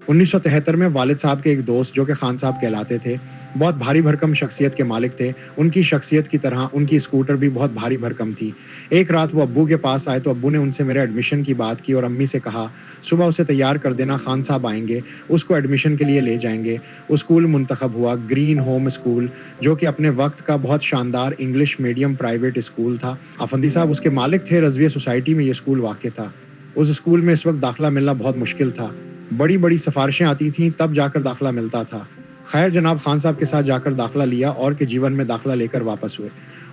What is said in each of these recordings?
1973 में वालिद साहब के एक दोस्त जो कि खान साहब कहलाते थे, बहुत भारी भरकम शख्सियत के मालिक थे। उनकी शख्सियत की तरह उनकी स्कूटर भी बहुत भारी भरकम थी। एक रात वो अब्बू के पास आए तो अब्बू ने उनसे मेरे एडमिशन की बात की और अम्मी से कहा, सुबह उसे तैयार कर देना, खान साहब आएंगे, उसको एडमिशन के लिए ले जाएंगे। वो स्कूल मुंतखब हुआ, ग्रीन होम स्कूल, जो कि अपने वक्त का बहुत शानदार इंग्लिश मीडियम प्राइवेट स्कूल था। अफंदी साहब उसके मालिक थे। रजविया सोसाइटी में ये स्कूल वाक़ था। उस स्कूल में इस वक्त दाखिला मिलना बहुत मुश्किल था। बड़ी बड़ी सिफारिशें आती थीं, तब जाकर दाखिला मिलता था। खैर जनाब, खान साहब के साथ जाकर दाखिला लिया और के जीवन में दाखिला लेकर वापस हुए।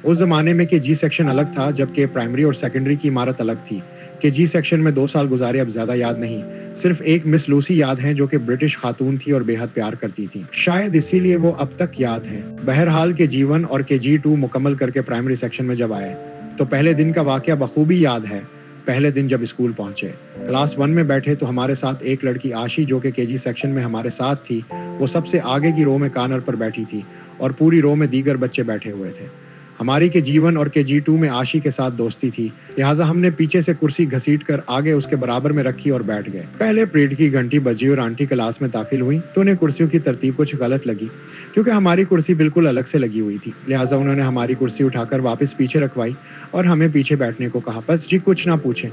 उस ज़माने में के जी सेक्शन अलग था, जबकि प्राइमरी और सेकेंडरी की इमारत अलग थी। के जी सेक्शन में 2 साल गुजारे, अब ज़्यादा याद नहीं। सिर्फ एक मिस लूसी याद है, जो कि ब्रिटिश खातून थी और बेहद प्यार करती थी। शायद इसीलिए वो अब तक याद है। बहरहाल के जीवन और के जी 2 मुकम्मल करके प्राइमरी सेक्शन में जब आए, तो पहले दिन का वाक़या बखूबी याद है। पहले दिन जब स्कूल पहुंचे, क्लास 1 में बैठे तो हमारे साथ एक लड़की आशी, जो कि केजी सेक्शन में हमारे साथ थी, वो सबसे आगे की रो में कॉर्नर पर बैठी थी और पूरी रो में दीगर बच्चे बैठे हुए थे। हमारी के जी 1 और के जी 2 में आशी के साथ दोस्ती थी, लिहाजा हमने पीछे से कुर्सी घसीट कर आगे उसके बराबर में रखी और बैठ गए। पहले पीरियड की घंटी बजी और आंटी क्लास में दाखिल हुई तो उन्हें कुर्सियों की तरतीब कुछ गलत लगी, क्योंकि हमारी कुर्सी बिल्कुल अलग से लगी हुई थी। लिहाजा उन्होंने हमारी कुर्सी उठाकर वापस पीछे रखवाई और हमें पीछे बैठने को कहा। बस जी, कुछ ना पूछें।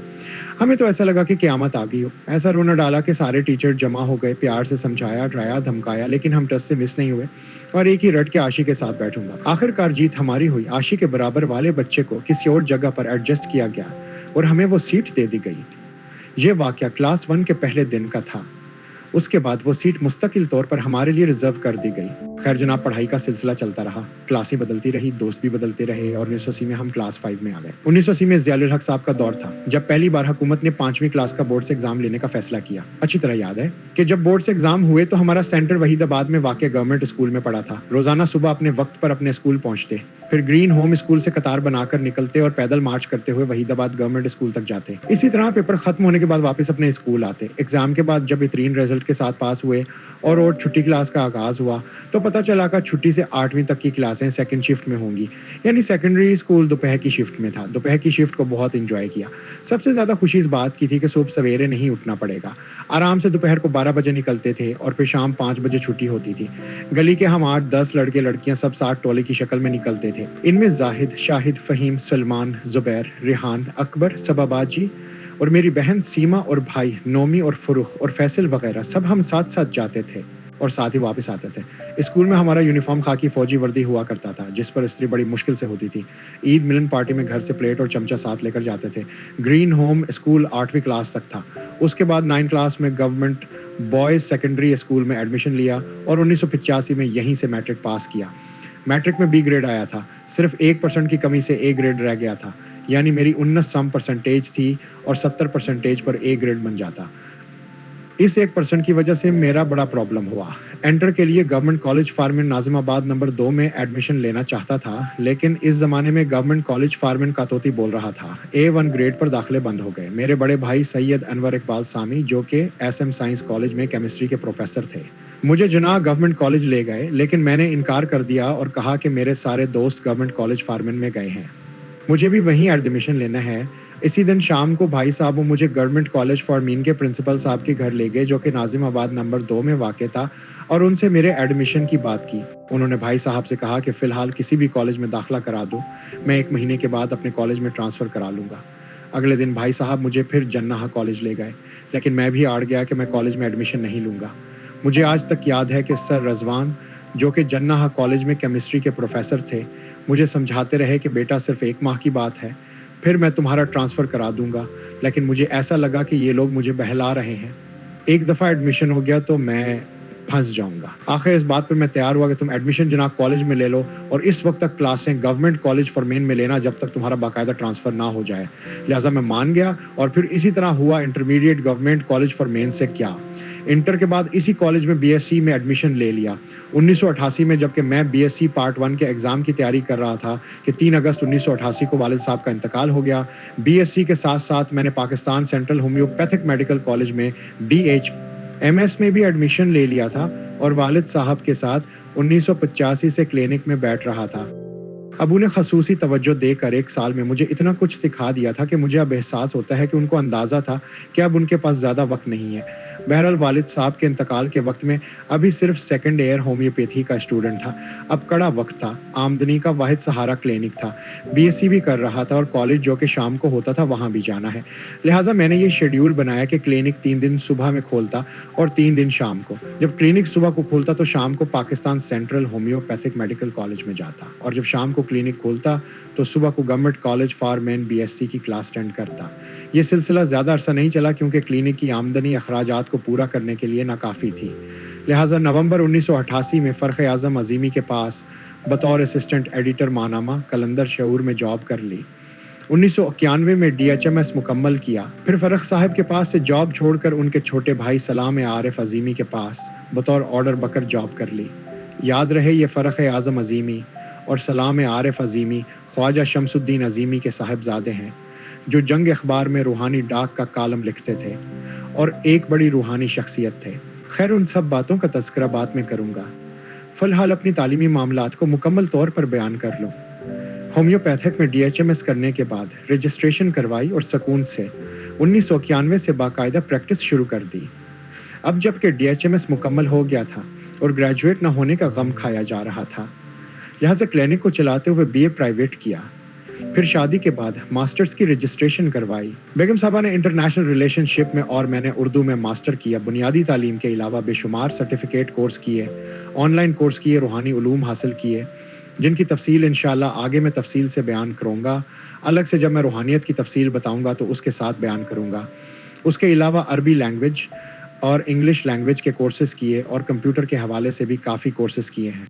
हमें तो ऐसा लगा कि क़यामत आ गई हो। ऐसा रोना डाला कि सारे टीचर जमा हो गए। प्यार से समझाया, डराया, धमकाया, लेकिन हम टस से मिस नहीं हुए और एक ही रट के आशी के साथ बैठूंगा। आखिरकार जीत हमारी हुई। आशी के बराबर वाले बच्चे को किसी और जगह पर एडजस्ट किया गया और हमें वो सीट दे दी गई। ये वाक़या क्लास 1 के पहले दिन का था। उसके बाद वो सीट मुस्तकिल तौर पर हमारे लिए रिजर्व कर दी गई। खैर जनाब, पढ़ाई का सिलसिला चलता रहा। क्लासें बदलती रही, दोस्त भी बदलते रहे और 1980 में हम क्लास 5 में आ गए। 1980 में ज़ियाउल हक साहब का दौर था, जब पहली बार हुकूमत ने 5वीं क्लास का बोर्ड से एग्जाम लेने का फैसला किया। अच्छी तरह याद है कि जब बोर्ड से एग्जाम हुए तो हमारा सेंटर वहीदाबाद में वाक़ गवर्नमेंट स्कूल में पड़ा था। रोजाना सुबह अपने वक्त पर अपने स्कूल पहुंचते, फिर ग्रीन होम स्कूल से कतार बनाकर निकलते और पैदल मार्च करते हुए वहीदाबाद गवर्नमेंट स्कूल तक जाते। इसी तरह पेपर खत्म होने के बाद वापस अपने स्कूल आते। एग्जाम के बाद जब बेहतरीन रिजल्ट के साथ पास हुए और छुट्टी क्लास का आगाज हुआ, तो पता चला कि छुट्टी से 8वीं तक की क्लासें सेकंड शिफ्ट में होंगी, यानी सेकेंडरी स्कूल दोपहर की शिफ्ट में था। दोपहर की शिफ्ट को बहुत इंजॉय किया। सबसे ज़्यादा खुशी इस बात की थी कि सुबह सवेरे नहीं उठना पड़ेगा। आराम से दोपहर को 12 बजे निकलते थे और फिर शाम 5 बजे छुट्टी होती थी। गली के हम 8-10 लड़के लड़कियां सब 60 टोले की शक्ल में निकलते थे। इनमें जाहिद, शाहिद, फहीम, सलमान, जुबैर, रिहान, अकबर, सबाबाजी और मेरी बहन सीमा और भाई नोमी और फुरुख और फैसल वगैरह सब हम साथ साथ जाते थे और साथ ही वापस आते थे। स्कूल में हमारा यूनिफॉर्म खाकी फौजी वर्दी हुआ करता था, जिस पर इस्त्री बड़ी मुश्किल से होती थी। ईद मिलन पार्टी में घर से प्लेट और चमचा साथ लेकर जाते थे। ग्रीन होम स्कूल 8वीं क्लास तक था। उसके बाद 9 क्लास में गवर्नमेंट बॉयज़ सेकेंडरी स्कूल में एडमिशन लिया और 1985 में यहीं से मैट्रिक पास किया। मैट्रिक में बी ग्रेड आया था। सिर्फ 1% की कमी से ए ग्रेड रह गया था, यानी मेरी 19 सम परसेंटेज थी और 70 परसेंटेज पर ए ग्रेड बन जाता। इस 1% की वजह से मेरा बड़ा प्रॉब्लम हुआ। एंटर के लिए गवर्नमेंट कॉलेज फार्मिन नाजिमाबाद नंबर 2 में एडमिशन लेना चाहता था, लेकिन इस ज़माने में गवर्नमेंट कॉलेज फार्मिन कातोती बोल रहा था। A1 ग्रेड पर दाखिले बंद हो गए। मेरे बड़े भाई सैयद अनवर इकबाल सामी, जो कि SM साइंस कॉलेज में केमिस्ट्री के प्रोफेसर थे, मुझे जुनाह गवर्नमेंट कॉलेज ले गए, लेकिन मैंने इनकार कर दिया और कहा कि मेरे सारे दोस्त गवर्नमेंट कॉलेज फार्मिन में गए हैं, मुझे भी वहीं एडमिशन लेना है। इसी दिन शाम को भाई साहब वो मुझे गवर्नमेंट कॉलेज फार्मीन के प्रिंसिपल साहब के घर ले गए, जो कि नाजिमाबाद नंबर 2 में वाक़ था, और उनसे मेरे एडमिशन की बात की। उन्होंने भाई साहब से कहा कि फ़िलहाल किसी भी कॉलेज में दाखिला करा दो, मैं 1 महीने के बाद अपने कॉलेज में ट्रांसफ़र करा लूँगा। अगले दिन भाई साहब मुझे फिर जन्नाह कॉलेज ले गए, लेकिन मैं भी अड़ गया कि मैं कॉलेज में एडमिशन नहीं लूँगा। मुझे आज तक याद है कि सर रज़वान, जो कि जन्नाह कॉलेज में केमिस्ट्री के प्रोफेसर थे, मुझे समझाते रहे कि बेटा सिर्फ 1 माह की बात है, फिर मैं तुम्हारा ट्रांसफ़र करा दूंगा। लेकिन मुझे ऐसा लगा कि ये लोग मुझे बहला रहे हैं। एक दफ़ा एडमिशन हो गया तो मैं फंस जाऊंगा। आखिर इस बात पर मैं तैयार हुआ कि तुम एडमिशन जनाब कॉलेज में ले लो और इस वक्त तक क्लासें गवर्नमेंट कॉलेज फॉरमेन में लेना, जब तक तुम्हारा बाकायदा ट्रांसफ़र ना हो जाए। लिहाजा मैं मान गया और फिर इसी तरह हुआ इंटरमीडिएट गवर्नमेंट कॉलेज फॉरमेन से क्या, इंटर के बाद इसी कॉलेज में बीएससी में एडमिशन ले लिया। 1988 में जबकि मैं बीएससी पार्ट 1 के एग्ज़ाम की तैयारी कर रहा था कि 3 अगस्त 1988 को वालिद साहब का इंतकाल हो गया। बीएससी के साथ साथ मैंने Pakistan central homeopathic medical college में डीएच एमएस में भी एडमिशन ले लिया था और वालिद साहब के साथ 1985 से क्लिनिक में बैठ रहा था। अबू ने खसूसी तवज्जो देकर 1 साल में मुझे इतना कुछ सिखा दिया था कि मुझे अब एहसास होता है कि उनको अंदाज़ा था कि अब उनके पास ज़्यादा वक्त नहीं है। बहरहाल वालिद साहब के इंतकाल के वक्त में अभी सिर्फ सेकंड ईयर होम्योपैथी का स्टूडेंट था। अब कड़ा वक्त था, आमदनी का वाहिद सहारा क्लिनिक था। बीएससी भी कर रहा था और कॉलेज जो कि शाम को होता था वहाँ भी जाना है। लिहाजा मैंने ये शेड्यूल बनाया कि क्लिनिक 3 दिन सुबह में खोलता और 3 दिन शाम को। जब क्लिनिक सुबह को खोलता तो शाम को Pakistan central homeopathic medical college में जाता, और जब शाम को क्लिनिक खोलता तो सुबह को government college for man BSc की क्लास अटेंड करता। ये सिलसिला ज़्यादा अरसा नहीं चला क्योंकि क्लिनिक की आमदनी अखराजात को पूरा करने के लिए नाकाफ़ी थी। लिहाजा नवंबर 1988 में फ़र्ख़ आज़म अज़ीमी के पास बतौर असिस्टेंट एडिटर माहनामा कलंदर शऊर में जॉब कर ली। 1991 में डीएचएमएस मुकम्मल किया। फिर फ़र्ख साहब के पास से जॉब छोड़कर उनके छोटे भाई सलाम आरिफ अज़ीमी के पास बतौर ऑर्डर बकर जॉब कर ली। याद रहे ये फ़र्ख आज़म अज़ीमी और सलाम आरिफ अज़ीमी ख्वाजा शमसुद्दीन अज़ीमी के साहबजादे हैं, जो जंग अखबार में रूहानी डाक का कालम लिखते थे और एक बड़ी रूहानी शख्सियत थे। खैर उन सब बातों का तज़किरा बाद में करूँगा। फ़िलहाल अपनी तालीमी मामलात को मुकम्मल तौर पर बयान कर लूँ। होम्योपैथिक में डीएचएमएस करने के बाद रजिस्ट्रेशन करवाई और सुकून से 1991 से बाकायदा प्रैक्टिस शुरू कर दी। अब जबकि डीएचएमएस मुकम्मल हो गया था और ग्रेजुएट न होने का गम खाया जा रहा था, लिहाजा क्लिनिक को चलाते हुए बीए प्राइवेट किया। फिर शादी के बाद मास्टर्स की रजिस्ट्रेशन करवाई। बेगम साहबा ने इंटरनेशनल रिलेशनशिप में और मैंने उर्दू में मास्टर किया। बुनियादी तालीम के अलावा बेशुमार सर्टिफिकेट कोर्स किए, ऑनलाइन कोर्स किए, रूहानी उलूम हासिल किए, जिनकी तफसील इंशाअल्लाह आगे मैं तफसील से बयान करूँगा। अलग से जब मैं रूहानियत की तफसील बताऊँगा तो उसके साथ बयान करूँगा। उसके अलावा अरबी लैंग्वेज और इंग्लिश लैंग्वेज के कोर्सेज़ किए और कंप्यूटर के हवाले से भी काफ़ी कोर्सेज़ किए हैं।